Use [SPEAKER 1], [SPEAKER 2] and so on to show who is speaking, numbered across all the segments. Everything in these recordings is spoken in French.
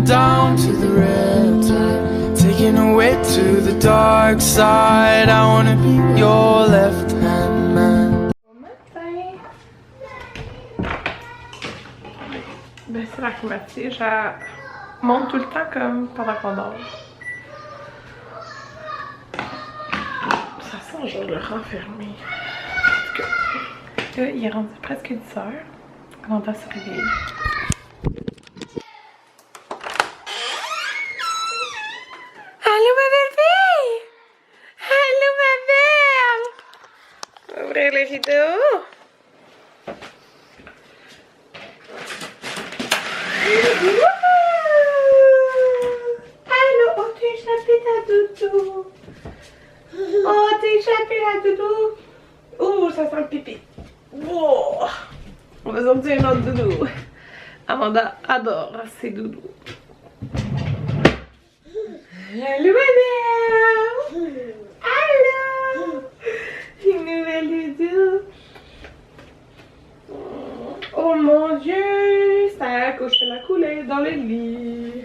[SPEAKER 1] down to the riptide, taking away to the dark side. I wanna be your left hand man.
[SPEAKER 2] Bon matin. Ben c'est la climatisée, je monte tout le temps comme pendant qu'on dort. Ça sent genre le renfermé. En tout cas, là, il est rendu presque 10 heures. On va se réveiller. Allô ma belle fille! Allô ma belle! On va ouvrir les rideaux. Allô! Oh t'es échappé ta doudou! Oh t'es échappé la doudou! Oh ça sent le pipi! Wow. On va sortir un autre doudou. Amanda adore ses doudous. Allô ma mère! Allô! Une nouvelle doudou. Oh mon dieu! Sa couche elle a coulé dans le lit.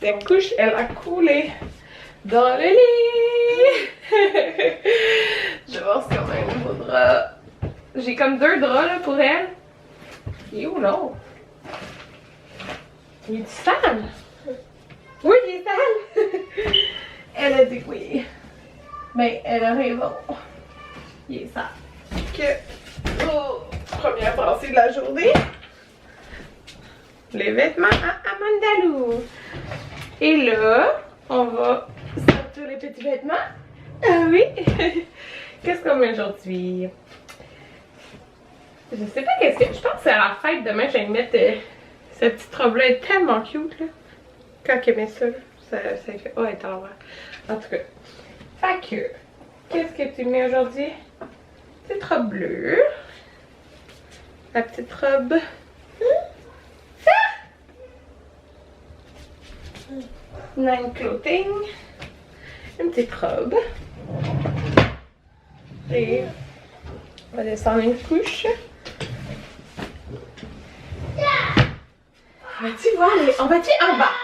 [SPEAKER 2] Sa couche elle a coulé dans le lit. Je vais voir si on a un nouveau drap. J'ai comme 2 draps là pour elle. You know. Il est sale? Oui, il est sale. Elle a dit oui. Mais elle a raison. Il est sale. Oh, première pensée de la journée. Les vêtements à Amandalou. Et là, on va sortir les petits vêtements. Ah oui. Qu'est-ce qu'on met aujourd'hui? Je sais pas qu'est-ce que... Je pense que c'est à la fête demain, je vais mettre cette petite robe-là. Elle est tellement cute, là. Quand elle met ça, là, ça fait... Oh, elle est à l'envers. En tout cas. Fait que... Qu'est-ce que tu mets aujourd'hui? Petite robe bleue. La petite robe... Ça! Nine Clothing. Une petite robe. Et... On va descendre une couche. Vas-tu voir les... On va-tu en bas?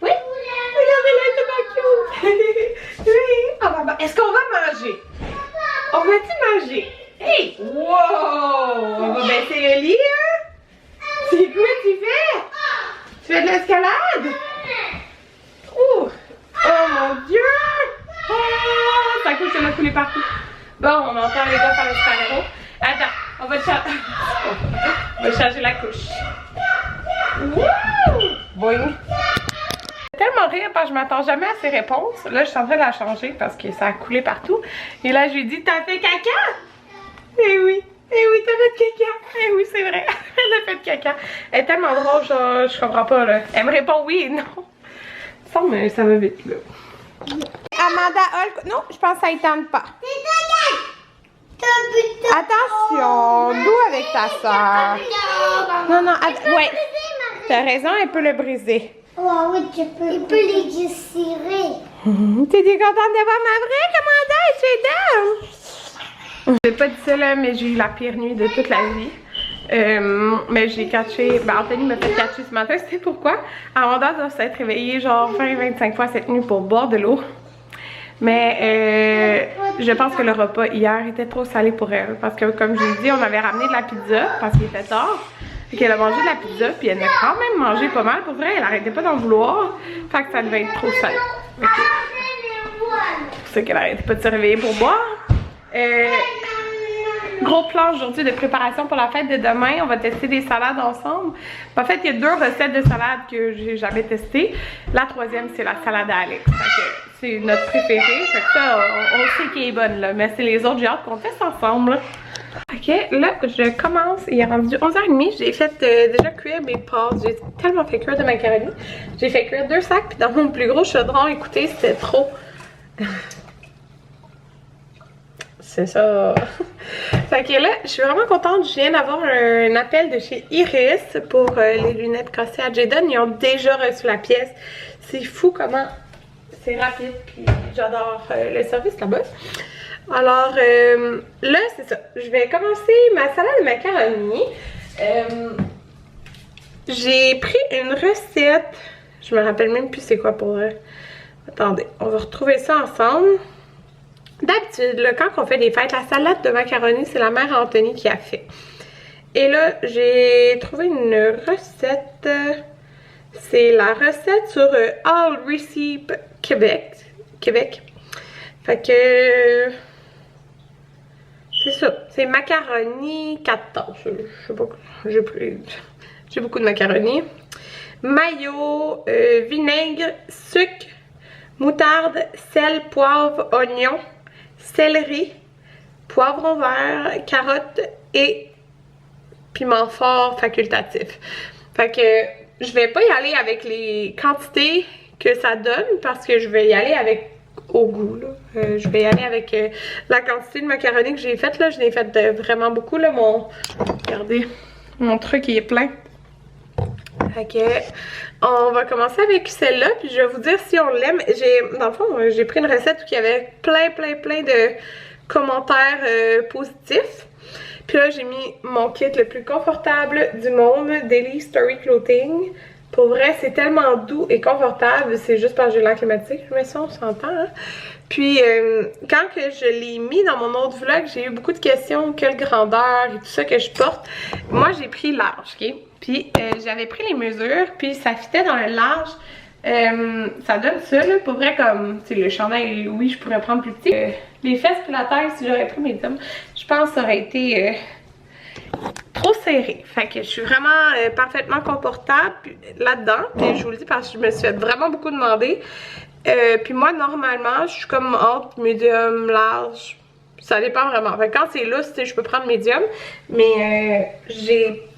[SPEAKER 2] Oui? Regardez-le, c'est cute! Oui, on va en bas. Est-ce qu'on va manger? On va-tu manger? Hey! Wow! On va baisser le lit, hein? C'est quoi tu fais? Tu fais de l'escalade? Oh! Oh mon dieu! Oh! Ta couche, elle a coulé partout. Bon, on entend les gars faire le super-héros. Attends, on va changer la couche. Wouh! Boing! Tellement rire parce que je m'attends jamais à ses réponses. Là, je suis en train de la changer parce que ça a coulé partout. Et là, je lui ai dit, t'as fait caca? Eh oui, t'as fait caca. Eh oui, c'est vrai. Elle a fait caca. Elle est tellement drôle, genre, je comprends pas, là. Elle me répond oui et non. Ça, mais ça va vite, là. Amanda Hulk. Non, je pense que ça ne tente pas. Attention, doux avec ta soeur. Non, ouais. T'as raison, elle peut le briser.
[SPEAKER 3] Oh oui, tu peux. Il peut les desserrer.
[SPEAKER 2] T'es contente de voir ma vraie Amanda? Tu es down? J'ai pas dit ça là, mais j'ai eu la pire nuit de toute la vie. Mais j'ai catché, Anthony m'a fait catcher ce matin, c'était pourquoi? Amanda doit s'être réveillée genre 20-25 fois cette nuit pour boire de l'eau. Mais je pense que le repas hier était trop salé pour elle. Parce que comme je l'ai dit, on avait ramené de la pizza parce qu'il était tard. Fait qu'elle a mangé de la pizza, puis elle a quand même mangé pas mal. Pour vrai, elle arrêtait pas d'en vouloir. Fait que ça devait être trop salé. Okay. C'est ça qu'elle arrêtait pas de se réveiller pour boire. Gros plan aujourd'hui de préparation pour la fête de demain. On va tester des salades ensemble. En fait, il y a 2 recettes de salade que j'ai jamais testées. La 3e, c'est la salade à Alex. C'est notre préférée. Fait que ça, on sait qu'elle est bonne, là. Mais c'est les autres, j'ai hâte qu'on teste ensemble. Ok, là, je commence. Il est rendu 11h30. J'ai fait déjà cuire mes pâtes. J'ai tellement fait cuire de macaroni. J'ai fait cuire 2 sacs. Puis dans mon plus gros chaudron, écoutez, c'était trop. C'est ça. Fait que là, je suis vraiment contente. Je viens d'avoir un appel de chez Iris pour les lunettes cassées à Jaden. Ils ont déjà reçu la pièce. C'est fou comment c'est rapide. Puis j'adore le service là-bas. Alors là, c'est ça. Je vais commencer ma salade de macaroni. J'ai pris une recette. Je me rappelle même plus c'est quoi pour vrai. Attendez, on va retrouver ça ensemble. D'habitude, là, quand on fait des fêtes, la salade de macaroni, c'est la mère Anthony qui a fait. Et là, j'ai trouvé une recette. C'est la recette sur All Recipe Québec. Fait que... c'est ça. C'est macaroni 4 tasses. Je sais pas. J'ai beaucoup de macaroni. Mayo, vinaigre, sucre, moutarde, sel, poivre, oignon, céleri, poivron vert, carotte et piment fort facultatif. Fait que je vais pas y aller avec les quantités que ça donne parce que je vais y aller avec au goût là. Je vais y aller avec la quantité de macaroni que j'ai faite là. Je l'ai faite vraiment beaucoup là. Regardez, mon truc il est plein. Fait que on va commencer avec celle-là puis je vais vous dire si on l'aime. Dans le fond, j'ai pris une recette où il y avait plein de commentaires positifs. Puis là, j'ai mis mon kit le plus confortable du monde, Daily Story Clothing. Pour vrai, c'est tellement doux et confortable. C'est juste parce que j'ai l'air climatique, mais ça, on s'entend. Hein? Puis, quand que je l'ai mis dans mon autre vlog, j'ai eu beaucoup de questions. Quelle grandeur et tout ça que je porte. Moi, j'ai pris large, ok? Puis, j'avais pris les mesures, puis ça fitait dans le large. Ça donne ça, là. Pour vrai, comme, tu sais, le chandail, oui, je pourrais prendre plus petit. Les fesses puis la taille, si j'aurais pris médium, je pense que ça aurait été trop serré. Fait que je suis vraiment parfaitement confortable là-dedans. Puis je vous le dis parce que je me suis fait vraiment beaucoup demander. Puis moi, normalement, je suis comme entre médium, large. Ça dépend vraiment. Fait que quand c'est lousse, je peux prendre médium. Mais tu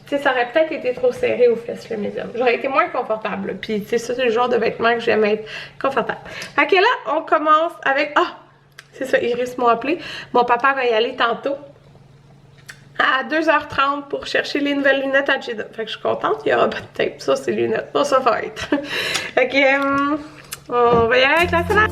[SPEAKER 2] sais, ça aurait peut-être été trop serré aux fesses, le médium. J'aurais été moins confortable. Puis, tu sais, ça, c'est le genre de vêtements que j'aime être confortable. Fait que là, on commence avec... Ah! C'est ça, Iris m'a appelé. Mon papa va y aller tantôt à 2h30 pour chercher les nouvelles lunettes à Jada. Fait que je suis contente, il n'y aura pas de tape. Ça, c'est lunettes. Bon, ça va être. Fait que, on va y aller avec la salade.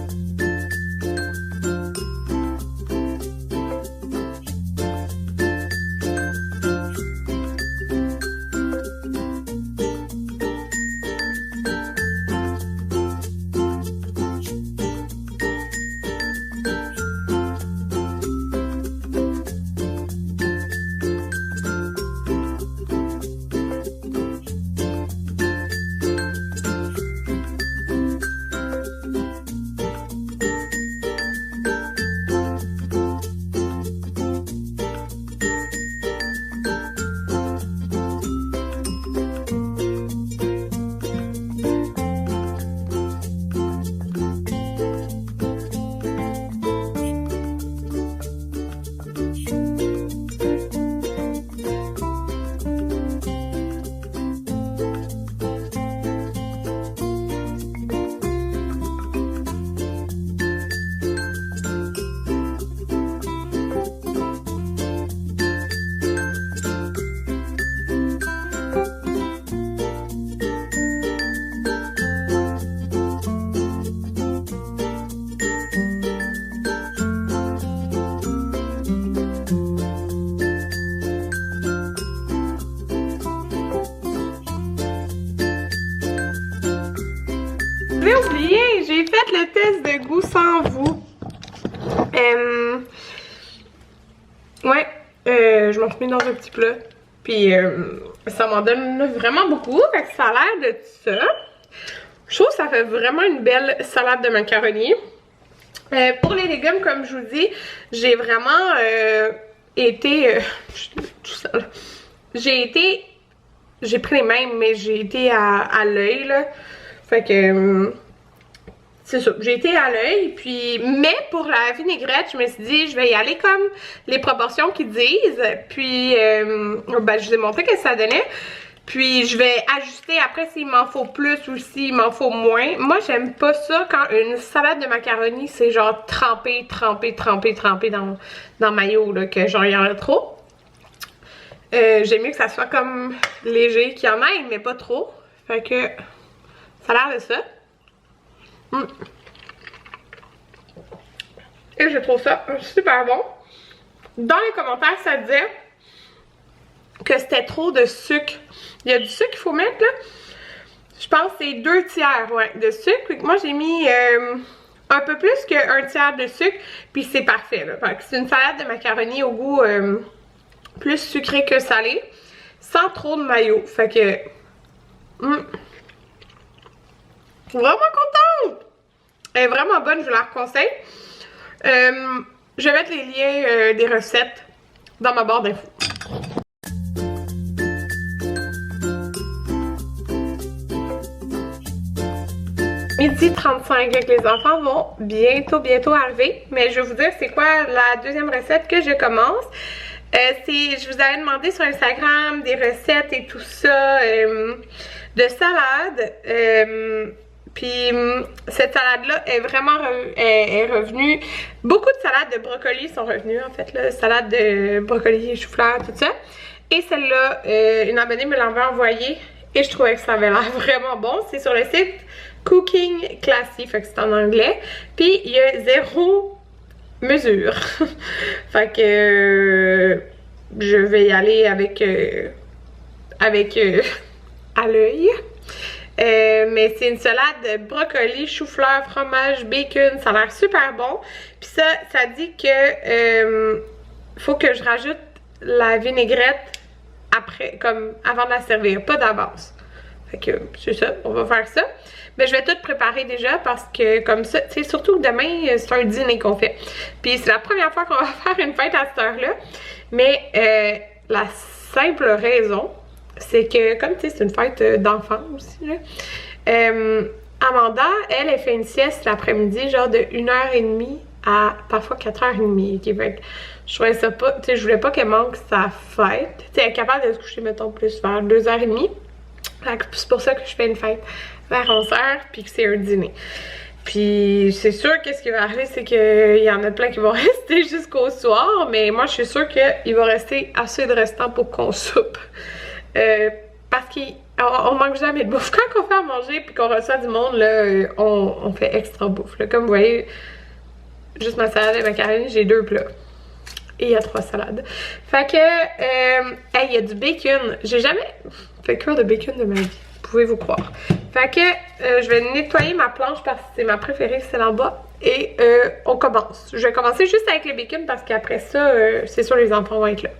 [SPEAKER 2] J'ai oublié, j'ai fait le test de goût sans vous. Ouais, je m'en suis mis dans un petit plat. Puis ça m'en donne vraiment beaucoup. Fait que ça a l'air de ça. Je trouve que ça fait vraiment une belle salade de macaroni. Pour les légumes, comme je vous dis, j'ai vraiment été... tout seul. J'ai pris les mêmes, mais j'ai été à l'œil, là. Fait que... c'est ça, j'ai été à l'œil, puis... Mais pour la vinaigrette, je me suis dit, je vais y aller comme les proportions qu'ils disent. Puis, ben, je vous ai montré que ça donnait. Puis, je vais ajuster après s'il m'en faut plus ou s'il m'en faut moins. Moi, j'aime pas ça quand une salade de macaroni, c'est genre trempé dans mayo, là, que genre, il y en a trop. J'aime mieux que ça soit comme léger, qu'il y en ait, mais pas trop. Fait que... ça a l'air de ça. Et je trouve ça super bon. Dans les commentaires, ça disait que c'était trop de sucre. Il y a du sucre qu'il faut mettre là. Je pense que c'est 2 tiers ouais, de sucre. Moi j'ai mis un peu plus qu'un tiers de sucre. Puis c'est parfait là. C'est une salade de macaroni au goût plus sucré que salé. Sans trop de mayo. Fait que... vraiment contente! Elle est vraiment bonne, je vous la conseille. Je vais mettre les liens des recettes dans ma barre d'infos. Midi 35, avec les enfants vont bientôt arriver. Mais je vais vous dire c'est quoi la deuxième recette que je commence. Je vous avais demandé sur Instagram des recettes et tout ça de salade. Puis cette salade-là est vraiment est revenue. Beaucoup de salades de brocoli sont revenues en fait. Là, salade de brocoli et chou-fleur, tout ça. Et celle-là, une abonnée me l'avait envoyée et je trouvais que ça avait l'air vraiment bon. C'est sur le site Cooking Classy, fait que c'est en anglais. Puis il y a 0 mesure. Fait que je vais y aller avec à l'œil. Mais c'est une salade de brocoli, chou-fleur, fromage, bacon. Ça a l'air super bon. Puis ça dit que faut que je rajoute la vinaigrette après, comme avant de la servir, pas d'avance. Fait que c'est ça, on va faire ça. Mais je vais tout préparer déjà parce que comme ça, tu sais, surtout que demain, c'est un dîner qu'on fait. Puis c'est la première fois qu'on va faire une fête à cette heure-là. Mais la simple raison, c'est que comme tu sais, c'est une fête d'enfants aussi, là. Amanda, elle fait une sieste l'après-midi, genre de 1h30 à parfois 4h30. Okay? Fait que je trouvais ça pas, tu sais, je voulais pas qu'elle manque sa fête. Tu sais, elle est capable de se coucher, mettons, plus vers 2h30. C'est pour ça que je fais une fête vers 11h puis que c'est un dîner. Puis c'est sûr que ce qui va arriver, c'est qu'il y en a plein qui vont rester jusqu'au soir. Mais moi, je suis sûre qu'il va rester assez de restant pour qu'on soupe. Parce qu'on manque jamais de bouffe. Quand on fait à manger puis qu'on reçoit du monde, là, on fait extra bouffe. Là. Comme vous voyez, juste ma salade et macaroni, j'ai 2 plats. Et il y a 3 salades. Fait que, hey, il y a du bacon. J'ai jamais fait cuire de bacon de ma vie. Pouvez-vous croire. Fait que, je vais nettoyer ma planche parce que c'est ma préférée, c'est en bas. Et on commence. Je vais commencer juste avec le bacon parce qu'après ça, c'est sûr les enfants vont être là.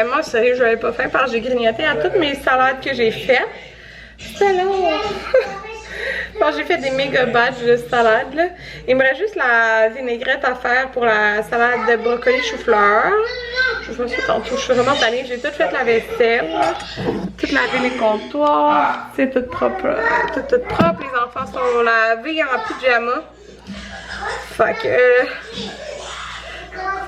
[SPEAKER 2] Moi, sérieux, je n'avais pas faim parce que j'ai grignoté à toutes mes salades que j'ai faites. C'était long! Bon, j'ai fait des méga batchs de salade là. Il me reste juste la vinaigrette à faire pour la salade de brocoli chou-fleur. Je vous montre tantôt, je suis vraiment tannée. J'ai tout fait la vaisselle, toute lavé les comptoirs, c'est tout propre, tout propre. Les enfants sont lavés en pyjama. Fait que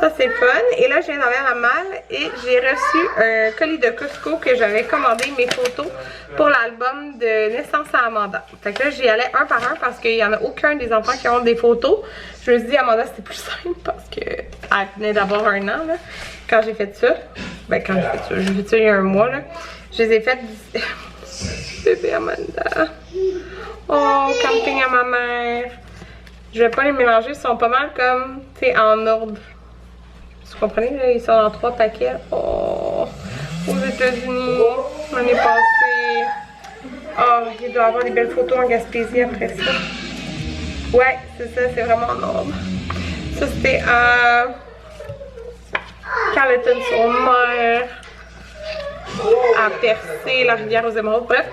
[SPEAKER 2] ça c'est fun. Et là je viens d'enlever la malle et j'ai reçu un colis de Costco que j'avais commandé mes photos pour l'album de naissance à Amanda. Fait que là j'y allais un par un parce qu'il n'y en a aucun des enfants qui ont des photos. Je me suis dit Amanda c'était plus simple parce qu'elle venait d'avoir 1 an là. Quand j'ai fait ça, ben quand j'ai fait ça il y a 1 mois là, je les ai faites bébé Amanda. Oh, camping à ma mère. Je vais pas les mélanger, ils sont pas mal comme, tu sais, en ordre. Vous comprenez, là, ils sont en 3 paquets. Oh, aux États-Unis, l'année passée. Oh, il doit y avoir des belles photos en Gaspésie après ça. Ouais, c'est ça, c'est vraiment en ordre. Ça, c'était à Carleton-sur-Mer, à Percé, la rivière aux Émeraudes, bref.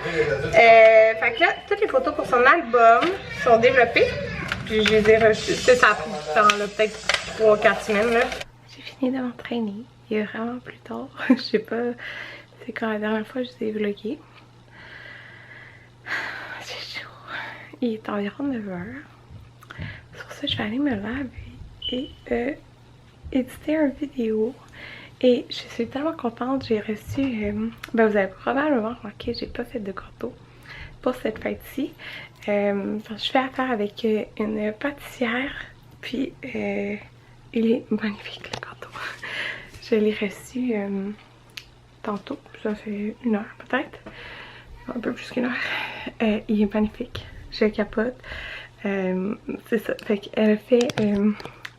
[SPEAKER 2] Fait que là, toutes les photos pour son album sont développées. Puis je les ai reçues. Ça a pris du temps, là, peut-être 3-4 semaines. Là. J'ai fini de m'entraîner. Il est vraiment plus tard. Je sais pas, c'est quand la dernière fois que je vous ai vlogué. C'est chaud. Il est environ 9h. Sur ça, je vais aller me laver et éditer une vidéo. Et je suis tellement contente. J'ai reçu... ben vous avez probablement remarqué, j'ai pas fait de gâteau pour cette fête-ci. Je fais affaire avec une pâtissière, puis il est magnifique le gâteau. Je l'ai reçu tantôt, ça fait 1 heure peut-être, un peu plus qu'1 heure. Il est magnifique, je capote. C'est ça, fait qu'elle a fait,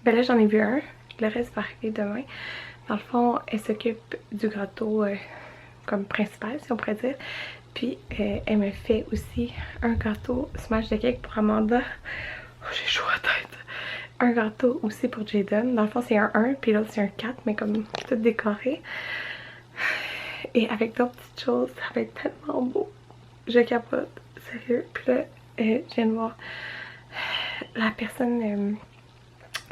[SPEAKER 2] ben là j'en ai vu un, le reste va arriver demain. Dans le fond, elle s'occupe du gâteau comme principal si on pourrait dire. Puis elle me fait aussi un gâteau smash de cake pour Amanda. Oh, j'ai chaud à la tête. Un gâteau aussi pour Jaden. Dans le fond c'est un 1 puis l'autre c'est un 4 mais comme tout décoré. Et avec d'autres petites choses, ça va être tellement beau. Je capote, sérieux. Puis là, je viens de voir la personne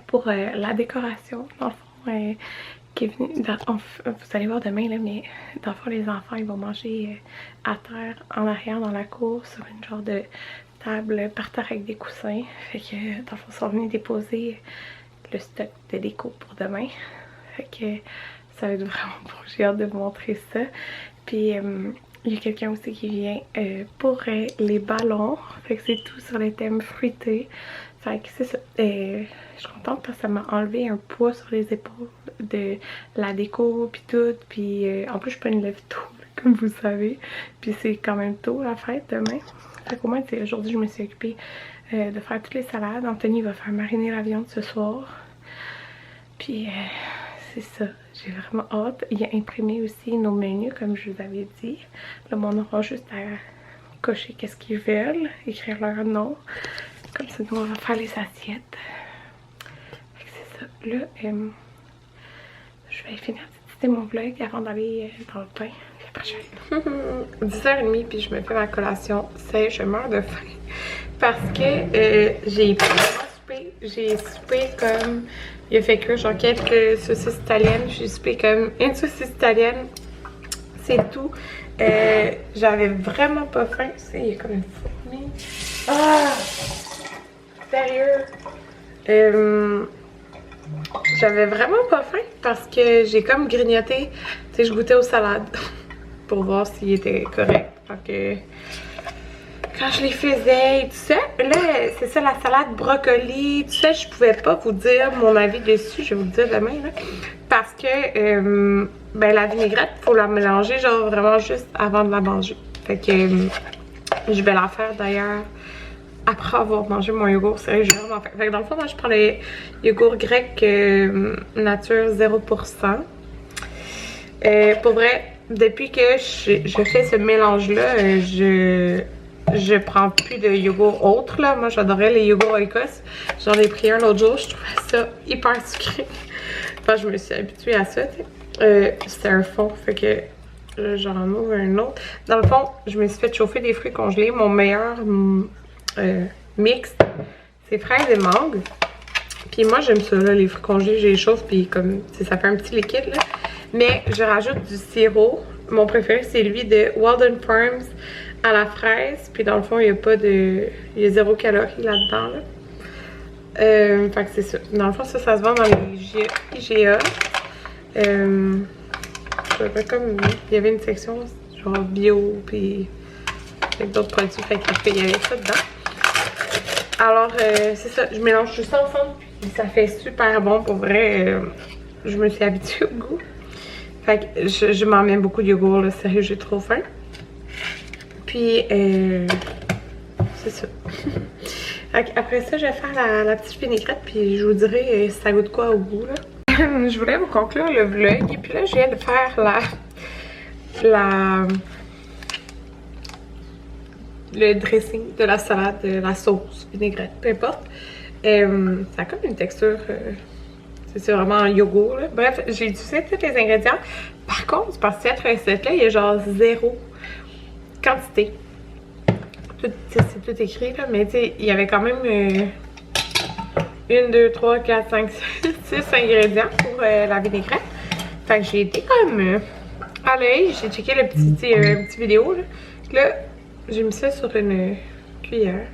[SPEAKER 2] pour la décoration. Dans le fond, qui est venu, vous allez voir demain là, mais dans le fond les enfants ils vont manger à terre en arrière dans la cour sur une genre de table par terre avec des coussins. Fait que dans le fond ils sont venus déposer le stock de déco pour demain. Fait que ça va être vraiment beau, j'ai hâte de vous montrer ça. Puis il y a quelqu'un aussi qui vient pour les ballons. Fait que c'est tout sur les thèmes fruités. Fait que c'est ça. Je suis contente parce que ça m'a enlevé un poids sur les épaules de la déco puis tout. Puis en plus je peux une lève tôt comme vous savez. Puis c'est quand même tôt la fête demain. Fait qu'au moins aujourd'hui je me suis occupée de faire toutes les salades. Anthony va faire mariner la viande ce soir. Puis c'est ça. J'ai vraiment hâte. Il a imprimé aussi nos menus comme je vous avais dit. Là mon aura juste à cocher qu'est-ce qu'ils veulent. Écrire leur nom. Comme ça, nous, on va faire les assiettes. C'est ça. Là, je vais finir d'éditer mon vlog avant d'aller dans le bain. 10h30, puis je me fais ma collation. C'est, je meurs de faim. Parce que j'ai soupé comme... Il a fait cuire genre quelques saucisses italiennes. J'ai soupé comme une saucisse italienne. C'est tout. J'avais vraiment pas faim. Il y a comme une fourmi. Ah! Sérieux? J'avais vraiment pas faim parce que j'ai comme grignoté. Tu sais, je goûtais aux salades pour voir s'il était correct. Donc, quand je les faisais et tout ça, là, c'est ça, la salade brocoli, tout ça, je pouvais pas vous dire mon avis dessus. Je vais vous le dire demain, là. Parce que, ben, la vinaigrette, faut la mélanger, genre vraiment juste avant de la manger. Fait que, je vais la faire d'ailleurs. Après avoir mangé mon yogourt, sérieux, j'ai vraiment faim. Fait que dans le fond, moi, je prends le yogourt grec nature 0%. Pour vrai, depuis que je fais ce mélange-là, je prends plus de yogourt autre, là. Moi, j'adorais les yogourts Oikos. J'en ai pris un l'autre jour, je trouvais ça hyper sucré. Enfin, je me suis habituée à ça, tu sais. C'était un fond, fait que j'en ouvre un autre. Dans le fond, je me suis fait chauffer des fruits congelés. Mon meilleur mixte. C'est fraises et mangue. Puis moi, j'aime ça, là, les fruits congelés, je les chauffe, puis comme, ça fait un petit liquide, là. Mais je rajoute du sirop. Mon préféré, c'est lui de Walden Farms à la fraise. Puis dans le fond, il n'y a pas de... Il y a 0 calories là-dedans, là. Fait que c'est ça. Dans le fond, ça se vend dans les IGA. Comme il y avait une section genre bio, puis avec d'autres produits, fait qu'il y avait ça dedans. Alors, c'est ça, je mélange tout ça ensemble, puis ça fait super bon pour vrai. Je me suis habituée au goût. Fait que je m'en mets beaucoup de yogourt, là, sérieux, j'ai trop faim. Puis, c'est ça. Après ça, je vais faire la petite vinaigrette, puis je vous dirai si ça goûte quoi au goût, là. Je voulais vous conclure le vlog, et puis là, je viens de faire le dressing de la salade, la sauce vinaigrette, peu importe. Ça a comme une texture, c'est vraiment un yogourt, là. Bref, j'ai utilisé tous les ingrédients. Par contre, parce que cette recette-là, il y a genre 0 quantité. C'est tout écrit, là, mais tu sais, il y avait quand même 1, 2, 3, 4, 5, 6 ingrédients pour la vinaigrette. Fait que j'ai été comme à l'œil, j'ai checké le petit vidéo, là. Là, j'ai mis ça sur une cuillère.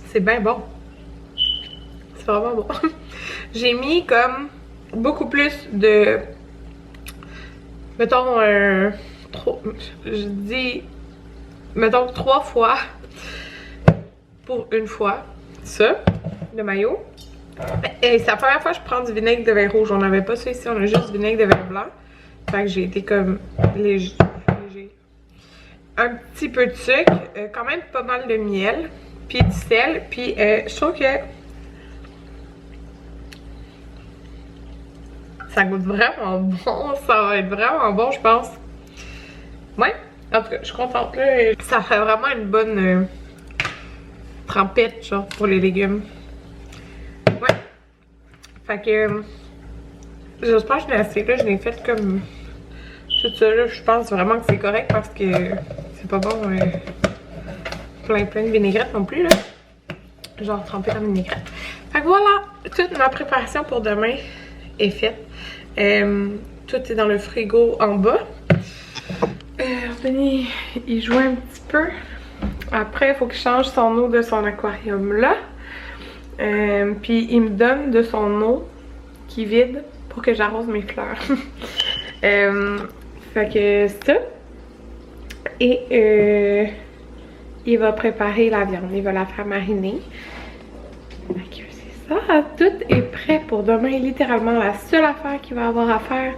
[SPEAKER 2] C'est bien bon. C'est vraiment bon. J'ai mis comme beaucoup plus de... Mettons, je dis... Mettons 3 fois pour une fois ça, de mayo. Et c'est la première fois que je prends du vinaigre de vin rouge. On n'avait pas ça ici, on a juste du vinaigre de vin blanc. Fait que j'ai été comme léger. Un petit peu de sucre, quand même pas mal de miel, puis du sel. Puis je trouve que ça goûte vraiment bon. Ça va être vraiment bon, je pense. Ouais, en tout cas, je suis contente, là. Ça fait vraiment une bonne trempette, genre, pour les légumes. Ouais. Fait que j'espère que je l'ai assez, là. Je l'ai fait comme tout ça, là. Je pense vraiment que c'est correct parce que c'est pas bon plein de vinaigrette non plus, là. Genre trempé dans la vinaigrette. Fait que voilà, toute ma préparation pour demain est faite. Tout est dans le frigo en bas. Anthony, il joue un petit peu. Après, il faut qu'il change son eau de son aquarium là. Puis il me donne de son eau qui vide pour que j'arrose mes fleurs. Fait que ça. Et il va préparer la viande. Il va la faire mariner. Fait que c'est ça. Tout est prêt pour demain. Littéralement, la seule affaire qu'il va avoir à faire,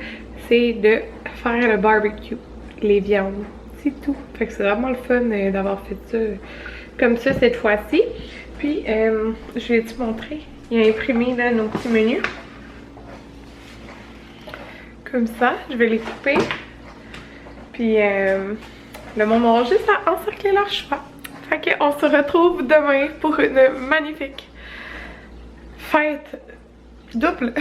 [SPEAKER 2] c'est de faire le barbecue. Les viandes. C'est tout. Fait que c'est vraiment le fun d'avoir fait ça comme ça cette fois-ci. Puis, je vais te montrer. Il a imprimé là nos petits menus. Comme ça. Je vais les couper. Puis, le monde aura juste à encercler leur choix. Fait qu'on se retrouve demain pour une magnifique fête double.